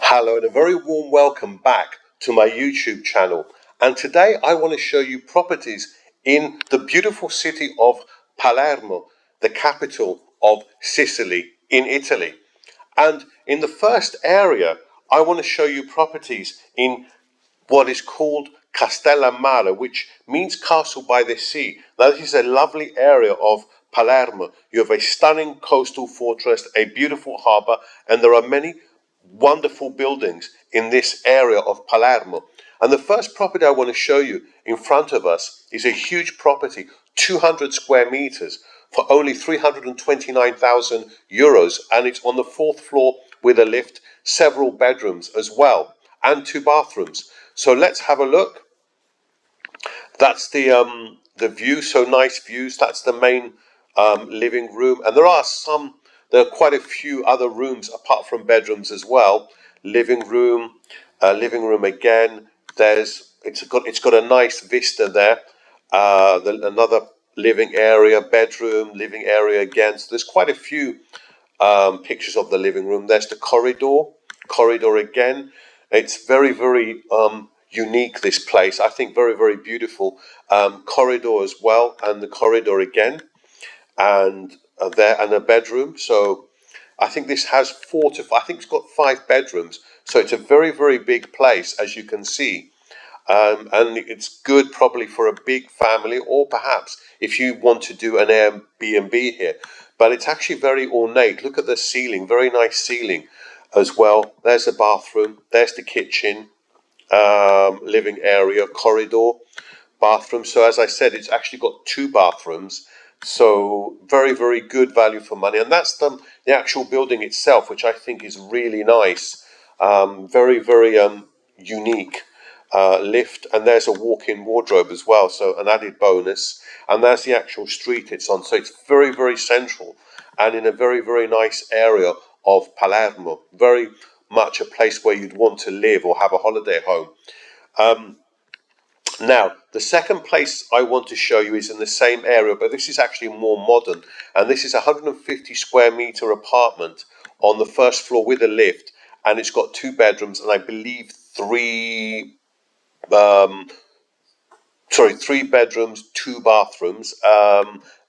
Hello and a very warm welcome back to my YouTube channel. And today I want to show you properties in the beautiful city of Palermo, the capital of Sicily in Italy. And in the first area, I want to show you properties in what is called Castellammare, which means castle by the sea. Now, this is a lovely area of Palermo. You have a stunning coastal fortress, a beautiful harbour, and there are many wonderful buildings in this area of Palermo. And the first property I want to show you in front of us is a huge property, 200 square meters, for only €329,000, and it's on the fourth floor with a lift, several bedrooms as well, and two bathrooms. So let's have a look. That's the view, so nice views. That's the main living room, and there are quite a few other rooms apart from bedrooms as well. Living room again. It's got a nice vista there. Another living area, bedroom, living area again. So there's quite a few pictures of the living room. There's the corridor again. It's very unique, this place. I think very beautiful. Corridor as well, and the corridor again, and there, and a bedroom. So I think this has I think it's got 5 bedrooms. So it's a very big place, as you can see. And it's good probably for a big family, or perhaps if you want to do an Airbnb here. But it's actually very ornate. Look at the ceiling, very nice ceiling as well. There's the bathroom, there's the kitchen, living area, corridor, bathroom. So as I said, it's actually got 2 bathrooms. So very good value for money. And that's the actual building itself, which I think is really nice. Very unique. Lift, and there's a walk-in wardrobe as well, so an added bonus. And there's the actual street it's on, so it's very central and in a very nice area of Palermo. Very much a place where you'd want to live or have a holiday home. Now, the second place I want to show you is in the same area, but this is actually more modern, and this is a 150 square meter apartment on the first floor with a lift, and it's got 2 bedrooms and I believe 3 bedrooms, 2 bathrooms,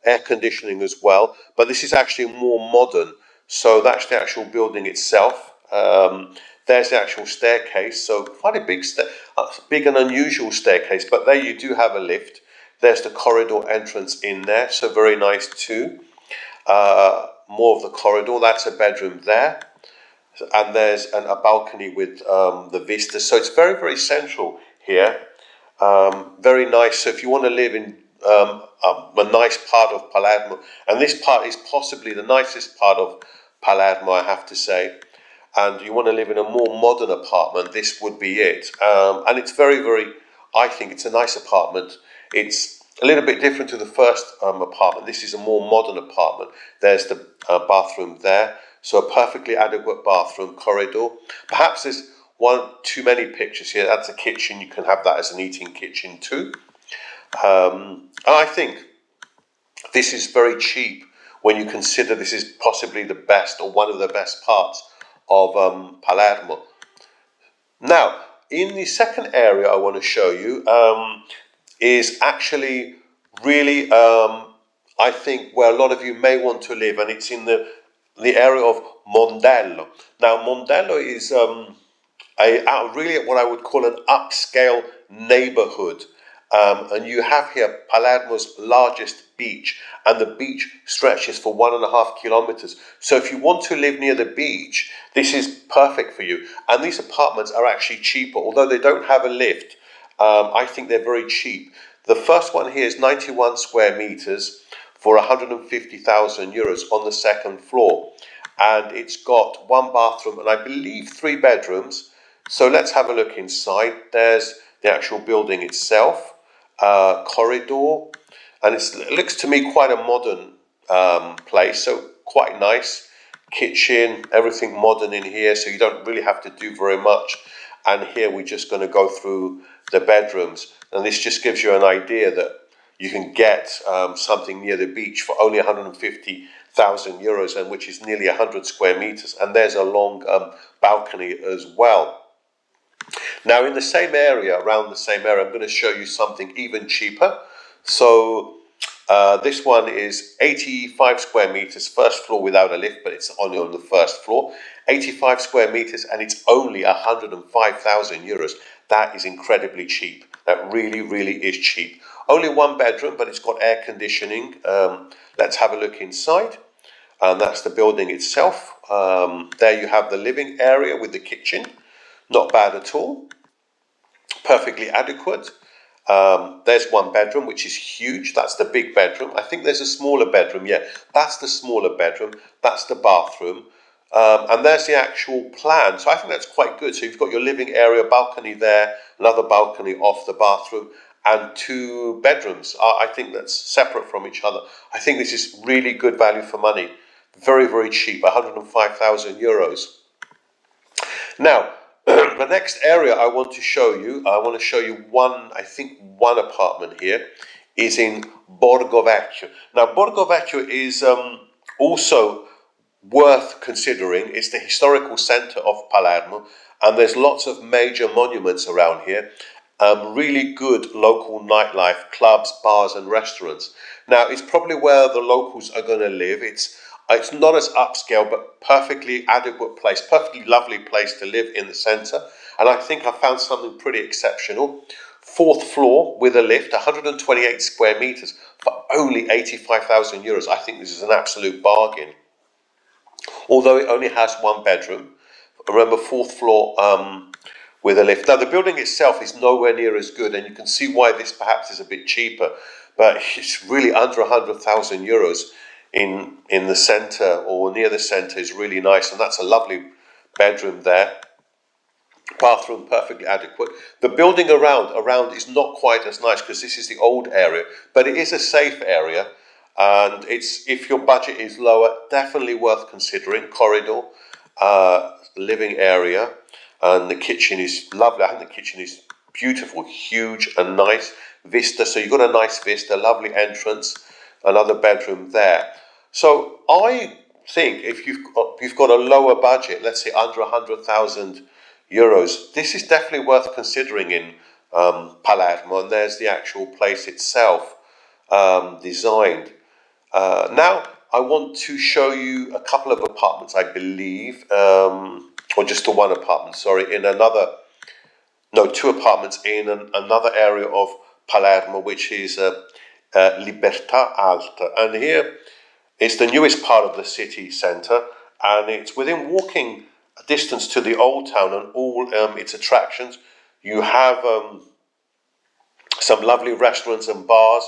air conditioning as well. But this is actually more modern. So that's the actual building itself. There's the actual staircase. So quite a big and unusual staircase. But there you do have a lift. There's the corridor entrance in there. So very nice too. More of the corridor. That's a bedroom there. And there's a balcony with the vista. So it's very central here. Very nice. So if you want to live in a nice part of Palermo, and this part is possibly the nicest part of Palermo, I have to say, and you want to live in a more modern apartment, this would be it. And it's I think it's a nice apartment. It's a little bit different to the first apartment. This is a more modern apartment. There's the bathroom there. So a perfectly adequate bathroom, corridor. Perhaps there's one too many pictures here. That's a kitchen. You can have that as an eating kitchen too. And I think this is very cheap when you consider this is possibly the best or one of the best parts of Palermo. Now, in the second area I want to show you is actually really, I think, where a lot of you may want to live, and it's in the area of Mondello. Now, Mondello is really what I would call an upscale neighborhood. And you have here Palermo's largest beach, and the beach stretches for 1.5 kilometers. So if you want to live near the beach, this is perfect for you. And these apartments are actually cheaper, although they don't have a lift. I think they're very cheap. The first one here is 91 square meters for €150,000 on the second floor. And it's got 1 bathroom and I believe 3 bedrooms. So let's have a look inside. There's the actual building itself, corridor, and it looks to me quite a modern place, so quite nice. Kitchen, everything modern in here, so you don't really have to do very much. And here we're just going to go through the bedrooms, and this just gives you an idea that you can get something near the beach for only €, and which is nearly 100 square meters. And there's a long balcony as well. Now, in the same area, around the same area, I'm going to show you something even cheaper. So this one is 85 square meters, first floor without a lift, but it's only on the first floor. 85 square meters, and it's only €105,000. That is incredibly cheap. That really, really is cheap. Only one bedroom, but it's got air conditioning. Let's have a look inside. And that's the building itself. There you have the living area with the kitchen. Not bad at all. Perfectly adequate. There's one bedroom, which is huge. That's the big bedroom. I think there's a smaller bedroom. Yeah, that's the smaller bedroom. That's the bathroom. And there's the actual plan. So I think that's quite good. So you've got your living area, balcony there, another balcony off the bathroom, and two bedrooms. I think that's separate from each other. I think this is really good value for money. Very, very cheap, €105,000. Now, the next area I want to show you, one apartment here is in Borgo Vecchio. Now, Borgo Vecchio is also worth considering. It's the historical centre of Palermo, and there's lots of major monuments around here. Really good local nightlife, clubs, bars and restaurants. Now, it's probably where the locals are going to live. It's not as upscale, but perfectly adequate place, perfectly lovely place to live in the centre. And I think I found something pretty exceptional. Fourth floor with a lift, 128 square meters for only €85,000. I think this is an absolute bargain. Although it only has one bedroom. Remember, fourth floor with a lift. Now, the building itself is nowhere near as good, and you can see why this perhaps is a bit cheaper. But it's really under €100,000 in the centre or near the centre is really nice, and that's a lovely bedroom there. Bathroom perfectly adequate. The building around is not quite as nice because this is the old area, but it is a safe area, and it's, if your budget is lower, definitely worth considering. Corridor, living area, and the kitchen is lovely. I think the kitchen is beautiful, huge and nice. Vista, so you've got a nice vista, lovely entrance, another bedroom there. So I think if you've got a lower budget, let's say under €100,000, this is definitely worth considering in Palermo. And there's the actual place itself designed. Now I want to show you a couple of apartments, I believe, or just the one apartment, sorry, in two apartments in another area of Palermo, which is Libertà Alta. And here is the newest part of the city centre, and it's within walking distance to the old town and all its attractions. You have some lovely restaurants and bars,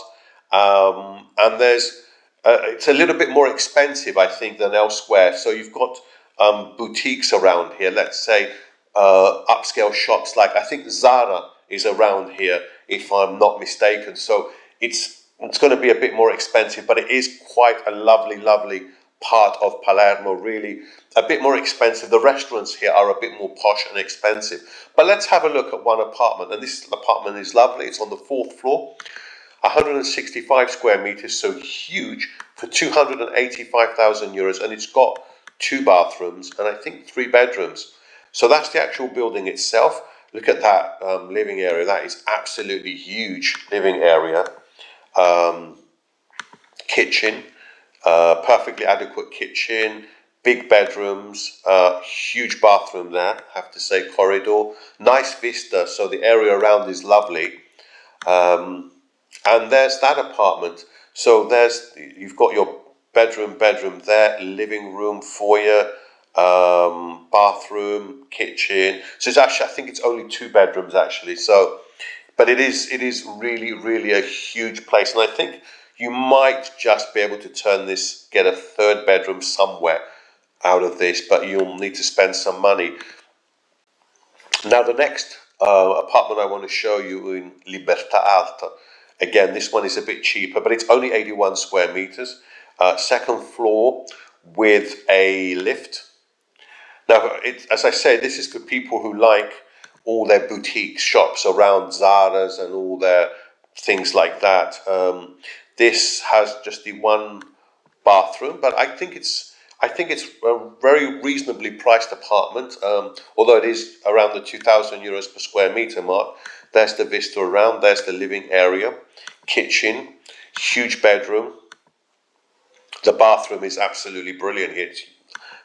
and it's a little bit more expensive, I think, than elsewhere. So you've got boutiques around here, let's say upscale shops, like I think Zara is around here, if I'm not mistaken. So it's going to be a bit more expensive, but it is quite a lovely, lovely part of Palermo, really a bit more expensive. The restaurants here are a bit more posh and expensive. But let's have a look at one apartment, and this apartment is lovely. It's on the fourth floor, 165 square meters, so huge, for €285,000, and it's got two bathrooms and I think three bedrooms. So that's the actual building itself. Look at that living area. That is absolutely huge living area. Kitchen, perfectly adequate kitchen, big bedrooms, huge bathroom there, have to say, corridor, nice vista, so the area around is lovely. And there's that apartment. So you've got your bedroom there, living room, foyer, bathroom, kitchen. So it's actually, I think it's only two bedrooms actually. So, but it is really, really a huge place, and I think you might just be able to get a third bedroom somewhere out of this, but you'll need to spend some money. Now the next apartment I want to show you in Libertà Alta. Again, this one is a bit cheaper, but it's only 81 square meters. Second floor with a lift. Now, as I say, this is for people who like all their boutique shops around Zara's and all their things like that. This has just the one bathroom, but I think it's a very reasonably priced apartment. Although it is around the €2,000 per square meter mark. There's the vista around. There's the living area, kitchen, huge bedroom. The bathroom is absolutely brilliant here. It's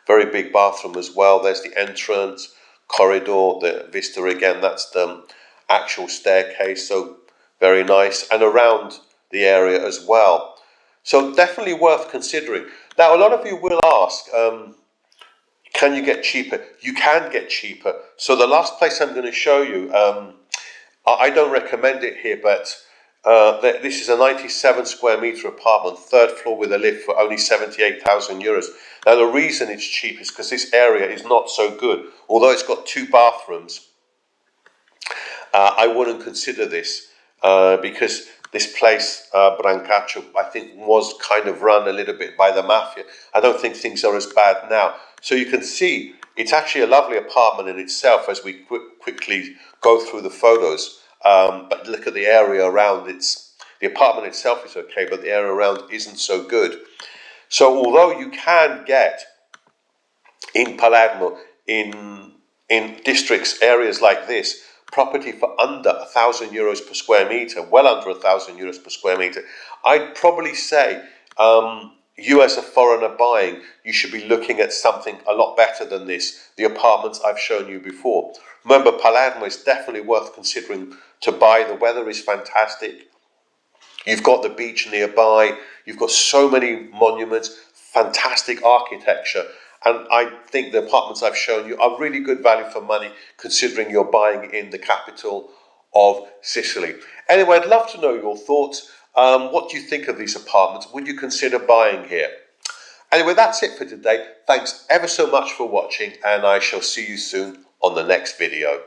very big bathroom as well. There's the entrance, corridor, the vista again. That's the actual staircase. So very nice, and around the area as well. So definitely worth considering. Now, a lot of you will ask, can you get cheaper? You can get cheaper. So the last place I'm going to show you, I don't recommend it here, but this is a 97 square meter apartment, third floor with a lift for only €78,000. Now the reason it's cheap is because this area is not so good. Although it's got 2 bathrooms, I wouldn't consider this because this place, Brancaccio, I think was kind of run a little bit by the mafia. I don't think things are as bad now. So you can see it's actually a lovely apartment in itself as we quickly go through the photos. But look at the area around. The apartment itself is okay, but the area around isn't so good. So although you can get in Palermo, in districts, areas like this, property for under €1,000 per square meter, well under €1,000 per square meter, I'd probably say you as a foreigner buying, you should be looking at something a lot better than this, the apartments I've shown you before. Remember, Palermo is definitely worth considering to buy. The weather is fantastic. You've got the beach nearby. You've got so many monuments, fantastic architecture. And I think the apartments I've shown you are really good value for money considering you're buying in the capital of Sicily. Anyway, I'd love to know your thoughts. What do you think of these apartments? Would you consider buying here? Anyway, that's it for today. Thanks ever so much for watching, and I shall see you soon on the next video.